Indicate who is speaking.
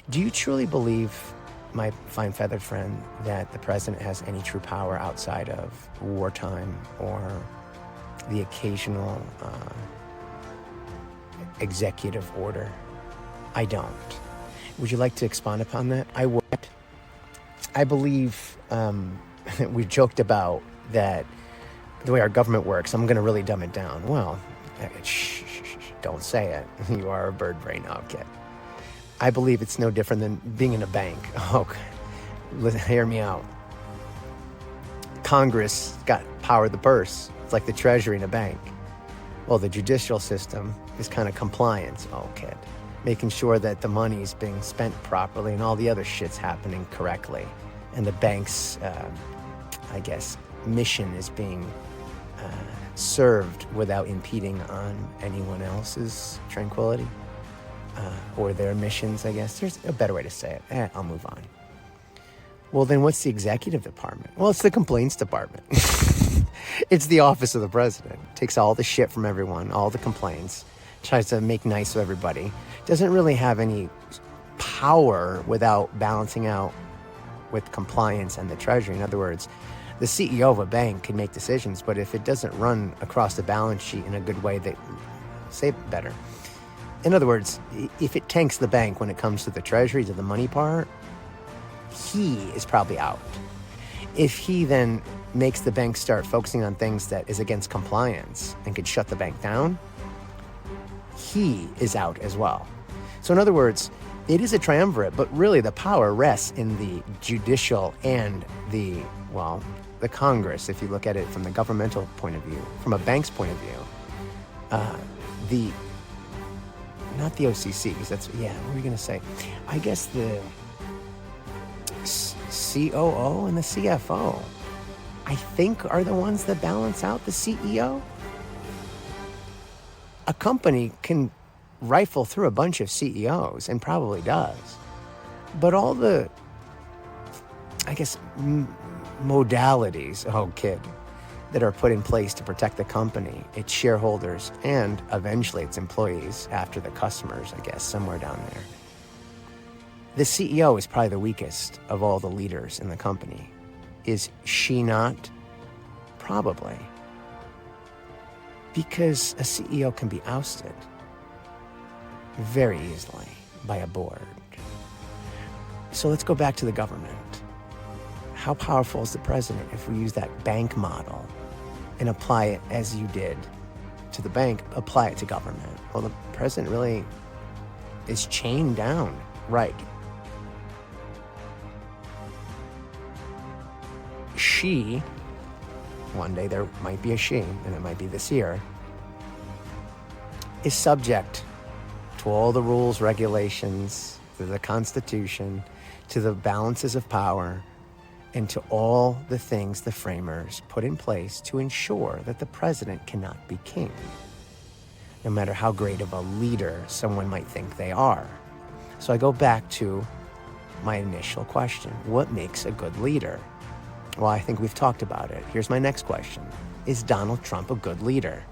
Speaker 1: Do you truly believe, my fine feathered friend, that the president has any true power outside of wartime or the occasional executive order? I don't. Would you like to expand upon that? I would. I believe we've joked about that the way our government works. I'm going to really dumb it down. Well, shh, don't say it. You are a bird brain. Okay. I believe it's no different than being in a bank. Oh, hear me out. Congress got power of the purse. It's like the treasury in a bank. Well, the judicial system is kind of compliance. Oh, kid. Making sure that the money is being spent properly and all the other shit's happening correctly. And the bank's, mission is being served without impeding on anyone else's tranquility. Or their missions, I guess. There's a better way to say it. I'll move on. Well, then what's the executive department? Well, it's the complaints department. It's the office of the president. Takes all the shit from everyone, all the complaints, tries to make nice with everybody. Doesn't really have any power without balancing out with compliance and the treasury. In other words, the CEO of a bank can make decisions, but if it doesn't run across the balance sheet in a good way, say it better. In other words, if it tanks the bank when it comes to the treasury, to the money part, he is probably out. If he then makes the bank start focusing on things that is against compliance and could shut the bank down, he is out as well. So in other words, it is a triumvirate, but really the power rests in the judicial and the Congress, if you look at it from the governmental point of view, from a bank's point of view. Not the OCC, because what were you going to say? I guess the COO and the CFO, I think, are the ones that balance out the CEO. A company can rifle through a bunch of CEOs, and probably does. But all the, modalities, that are put in place to protect the company, its shareholders, and eventually its employees, after the customers, somewhere down there. The CEO is probably the weakest of all the leaders in the company. Is she not? Probably. Because a CEO can be ousted very easily by a board. So let's go back to the government. How powerful is the president if we use that bank model and apply it as you did to the bank, apply it to government? Well, the president really is chained down, right? She, one day there might be a she, and it might be this year, is subject to all the rules, regulations, to the Constitution, to the balances of power, and to all the things the framers put in place to ensure that the president cannot be king, no matter how great of a leader someone might think they are. So I go back to my initial question. What makes a good leader? Well, I think we've talked about it. Here's my next question. Is Donald Trump a good leader?